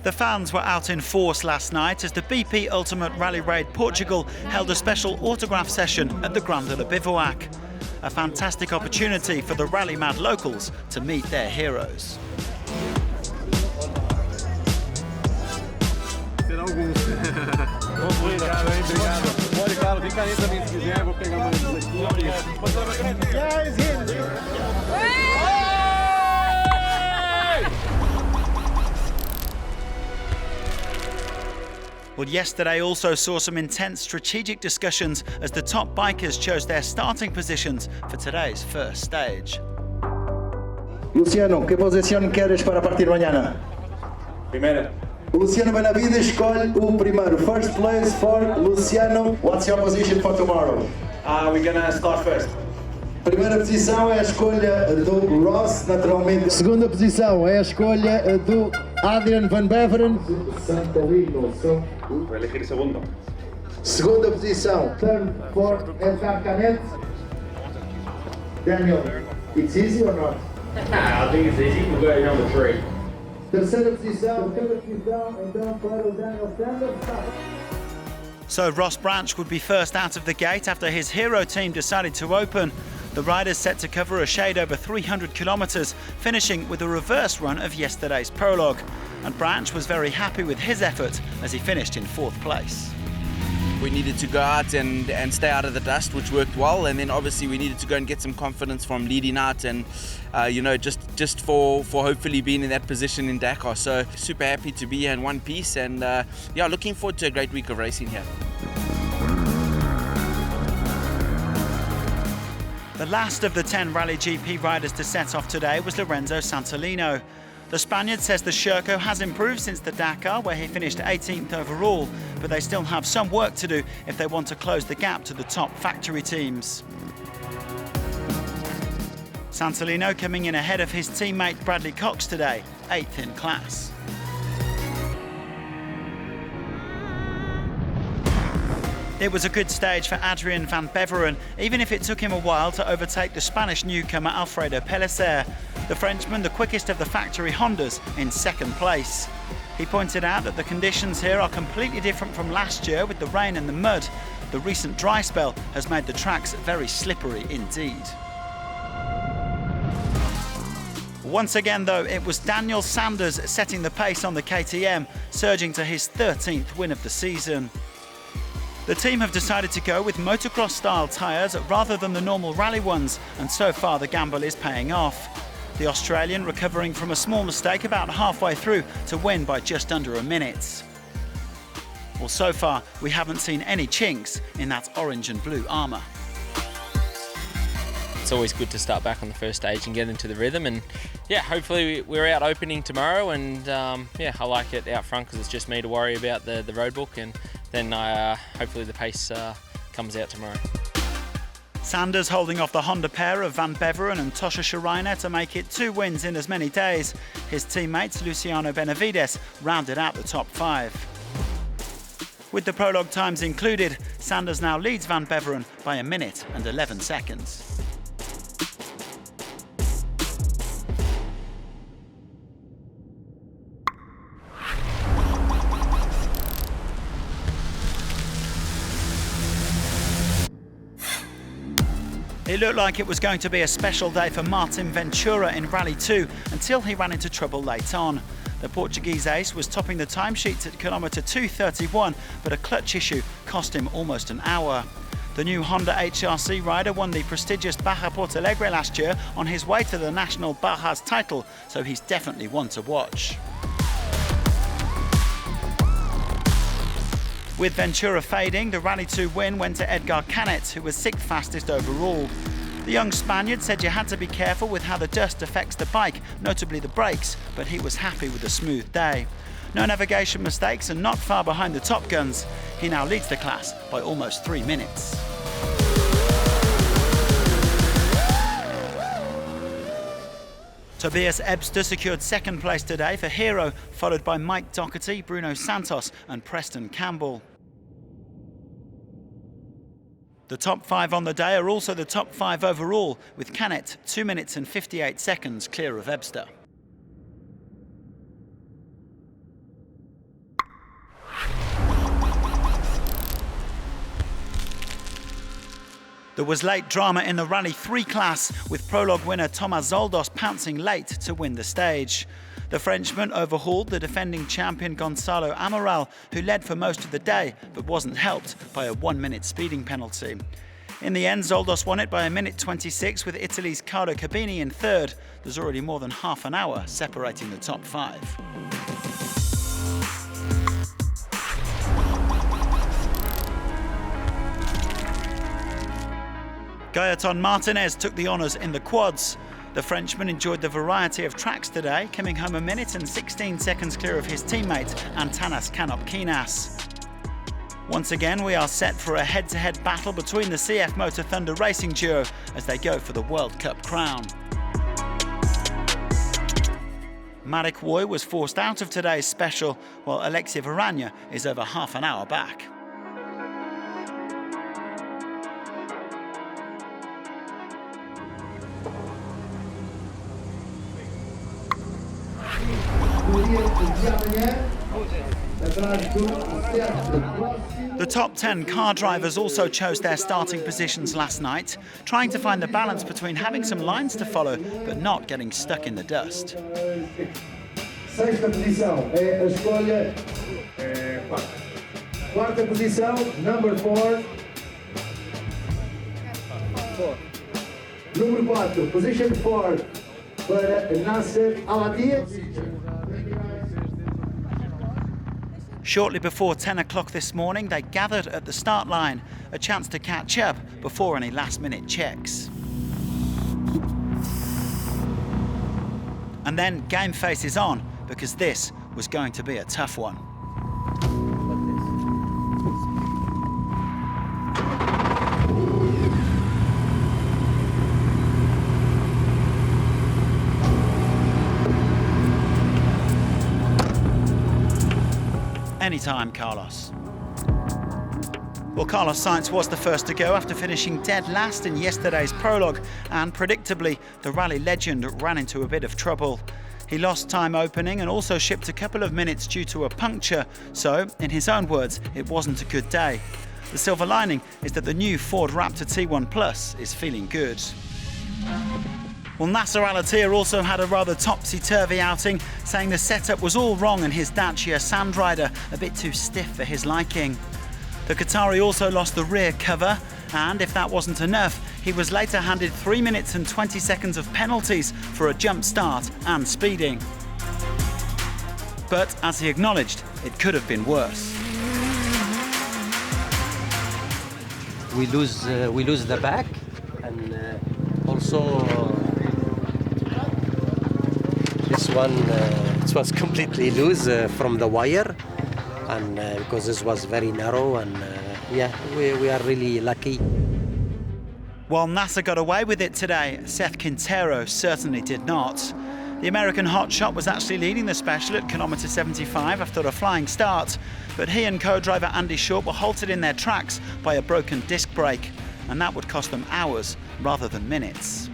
The fans were out in force last night as the BP Ultimate Rally Raid Portugal held a special autograph session at the Grand de la Bivouac. A fantastic opportunity for the rally-mad locals to meet their heroes. Well, yesterday also saw some intense strategic discussions as the top bikers chose their starting positions for today's first stage. Luciano, que posição queres para partir mañana? Primeira. Luciano Benavide escolhe o primeiro. First place for Luciano. What's your position for tomorrow? We're gonna start first. Primeira posição é a escolha do Ross, naturalmente. Segunda posição é a escolha do Adrian Van Beveren. Vou elegir segundo. Segunda posição, third for Edgar Canet. Daniel, it's easy or not? I think it's easy. We'll go number 3. Terceira posição, então para o Daniel Sanders. So Ross Branch would be first out of the gate after his hero team decided to open. The riders set to cover a shade over 300 kilometres, finishing with a reverse run of yesterday's prologue. And Branch was very happy with his effort as he finished in 4th place. We needed to go out and stay out of the dust, which worked well, and then obviously we needed to go and get some confidence from leading out and just for hopefully being in that position in Dakar. So super happy to be here in one piece, and yeah, looking forward to a great week of racing here. The last of the 10 Rally GP riders to set off today was Lorenzo Santolino. The Spaniard says the Sherco has improved since the Dakar, where he finished 18th overall, but they still have some work to do if they want to close the gap to the top factory teams. Santolino coming in ahead of his teammate Bradley Cox today, 8th in class. It was a good stage for Adrian Van Beveren, even if it took him a while to overtake the Spanish newcomer Alfredo Pellicer. The Frenchman, the quickest of the factory Hondas, in 2nd place. He pointed out that the conditions here are completely different from last year with the rain and the mud. The recent dry spell has made the tracks very slippery indeed. Once again though, it was Daniel Sanders setting the pace on the KTM, surging to his 13th win of the season. The team have decided to go with motocross style tyres rather than the normal rally ones, and so far the gamble is paying off. The Australian recovering from a small mistake about halfway through to win by just under a minute. Well, so far we haven't seen any chinks in that orange and blue armour. It's always good to start back on the first stage and get into the rhythm, and yeah, hopefully we're out opening tomorrow, and yeah, I like it out front because it's just me to worry about the road book, and then hopefully the pace comes out tomorrow. Sanders holding off the Honda pair of Van Beveren and Tosha Schreiner to make it 2 wins in as many days. His teammates Luciano Benavides rounded out the top 5. With the prologue times included, Sanders now leads Van Beveren by 1 minute and 11 seconds. It looked like it was going to be a special day for Martin Ventura in Rally 2 until he ran into trouble late on. The Portuguese ace was topping the timesheets at kilometre 2:31, but a clutch issue cost him almost an hour. The new Honda HRC rider won the prestigious Baja Porto Alegre last year on his way to the national Baja's title, so he's definitely one to watch. With Ventura fading, the Rally 2 win went to Edgar Canet, who was 6th fastest overall. The young Spaniard said you had to be careful with how the dust affects the bike, notably the brakes, but he was happy with a smooth day. No navigation mistakes and not far behind the top guns. He now leads the class by almost 3 minutes. Tobias Ebster secured 2nd place today for Hero, followed by Mike Doherty, Bruno Santos and Preston Campbell. The top 5 on the day are also the top 5 overall, with Canet 2 minutes and 58 seconds clear of Ebster. There was late drama in the Rally 3 class, with prologue winner Thomas Zoldos pouncing late to win the stage. The Frenchman overhauled the defending champion Gonçalo Amaral, who led for most of the day but wasn't helped by a 1-minute speeding penalty. In the end, Zoldos won it by 1:26 with Italy's Carlo Cabini in third. There's already more than half an hour separating the top 5. Gaëtan Martinez took the honours in the quads. The Frenchman enjoyed the variety of tracks today, coming home 1 minute and 16 seconds clear of his teammate Antanas Kanopkinas. Once again, we are set for a head-to-head battle between the CF Motor Thunder racing duo as they go for the World Cup crown. Marek Woy was forced out of today's special, while Alexei Varanya is over half an hour back. The top 10 car drivers also chose their starting positions last night, trying to find the balance between having some lines to follow but not getting stuck in the dust. Sexta posição é a escolha. Quarta posição, number 4. Número 4, position 4 para Nasser Aladia. Shortly before 10 o'clock this morning, they gathered at the start line, a chance to catch up before any last-minute checks. And then game faces on, because this was going to be a tough one. Anytime, Carlos. Well, Carlos Sainz was the first to go after finishing dead last in yesterday's prologue, and predictably, the rally legend ran into a bit of trouble. He lost time opening and also shipped a couple of minutes due to a puncture, so, in his own words, it wasn't a good day. The silver lining is that the new Ford Raptor T1 Plus is feeling good. Well, Nasser Al-Attiyah also had a rather topsy-turvy outing, saying the setup was all wrong and his Dacia Sandrider a bit too stiff for his liking. The Qatari also lost the rear cover, and if that wasn't enough, he was later handed 3 minutes and 20 seconds of penalties for a jump start and speeding. But, as he acknowledged, it could have been worse. We lose the back, and also this one it was completely loose from the wire, and because this was very narrow, and yeah, we are really lucky. While Nasser got away with it today, Seth Quintero certainly did not. The American hotshot was actually leading the special at kilometre 75 after a flying start, but he and co-driver Andy Short were halted in their tracks by a broken disc brake, and that would cost them hours rather than minutes.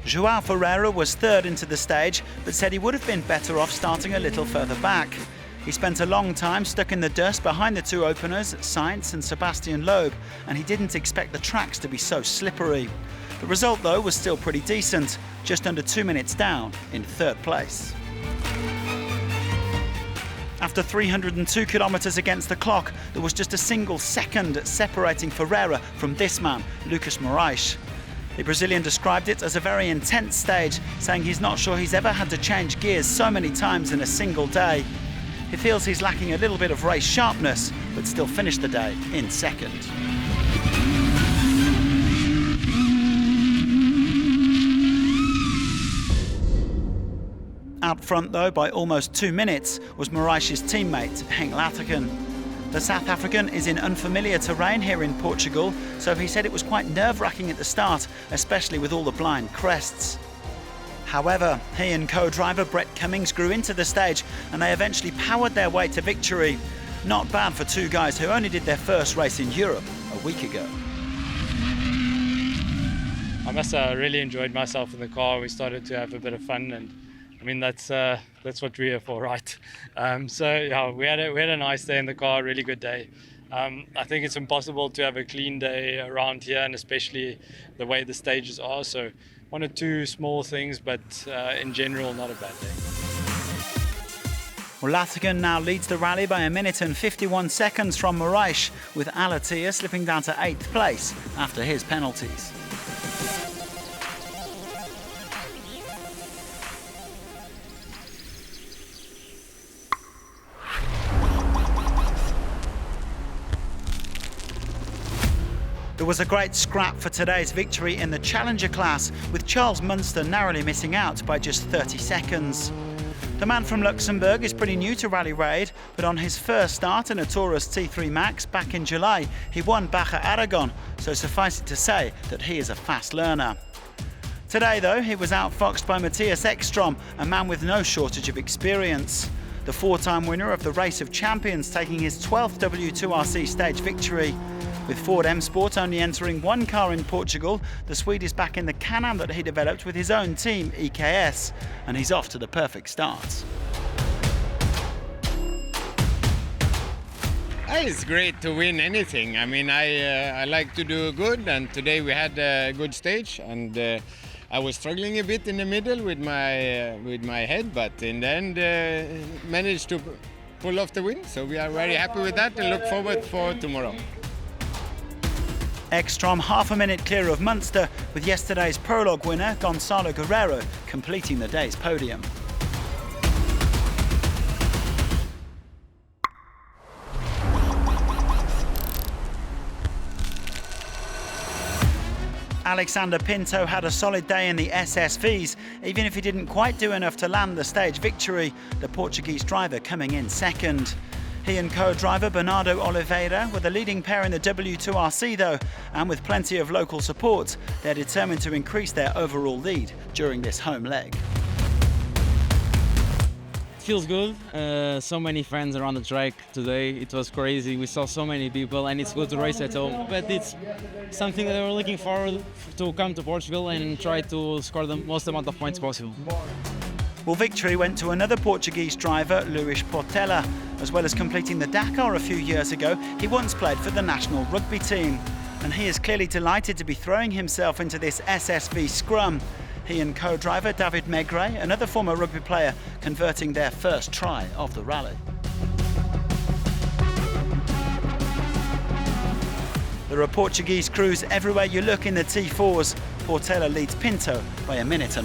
João Ferreira was third into the stage, but said he would have been better off starting a little further back. He spent a long time stuck in the dust behind the two openers, Sainz and Sebastian Loeb, and he didn't expect the tracks to be so slippery. The result, though, was still pretty decent, just under 2 minutes down in third place. After 302 kilometres against the clock, there was just a single second separating Ferreira from this man, Lucas Moraes. The Brazilian described it as a very intense stage, saying he's not sure he's ever had to change gears so many times in a single day. He feels he's lacking a little bit of race sharpness, but still finished the day in second. Out front, though, by almost 2 minutes, was Moraes' teammate, Henk Lategan. The South African is in unfamiliar terrain here in Portugal, so he said it was quite nerve-wracking at the start, especially with all the blind crests. However, he and co-driver Brett Cummings grew into the stage and they eventually powered their way to victory. Not bad for two guys who only did their first race in Europe a week ago. I must have really enjoyed myself in the car. We started to have a bit of fun, and I mean that's what we're here for, right? So yeah, we had a nice day in the car, really good day. I think it's impossible to have a clean day around here, and especially the way the stages are. So one or two small things, but in general, not a bad day. Well, Lategan now leads the rally by 1 minute and 51 seconds from Moraes, with Lategan slipping down to 8th place after his penalties. There was a great scrap for today's victory in the Challenger class, with Charles Munster narrowly missing out by just 30 seconds. The man from Luxembourg is pretty new to Rally Raid, but on his first start in a Taurus T3 Max back in July, he won Baja Aragon, so suffice it to say that he is a fast learner. Today though, he was outfoxed by Matthias Ekstrom, a man with no shortage of experience. The 4-time winner of the Race of Champions taking his 12th W2RC stage victory. With Ford M Sport only entering one car in Portugal, the Swede is back in the Can-Am that he developed with his own team, EKS, and he's off to the perfect start. It's great to win anything. I mean, I like to do good, and today we had a good stage, and I was struggling a bit in the middle with my head, but in the end managed to pull off the win. So we are very happy with that and look forward for tomorrow. Ekstrom half a minute clear of Munster, with yesterday's prologue winner Gonçalo Guerreiro completing the day's podium. Alexander Pinto had a solid day in the SSVs, even if he didn't quite do enough to land the stage victory, the Portuguese driver coming in second. He and co-driver Bernardo Oliveira were the leading pair in the W2RC though, and with plenty of local support, they're determined to increase their overall lead during this home leg. It feels good. So many friends around the track today. It was crazy. We saw so many people, and it's good to race at home. But it's something that we're looking forward to come to Portugal and try to score the most amount of points possible. Well, victory went to another Portuguese driver, Luís Portela. As well as completing the Dakar a few years ago, he once played for the national rugby team. And he is clearly delighted to be throwing himself into this SSV scrum. He and co-driver David Megre, another former rugby player, converting their first try of the rally. There are Portuguese crews everywhere you look in the T4s. Portela leads Pinto by 1.5 minutes.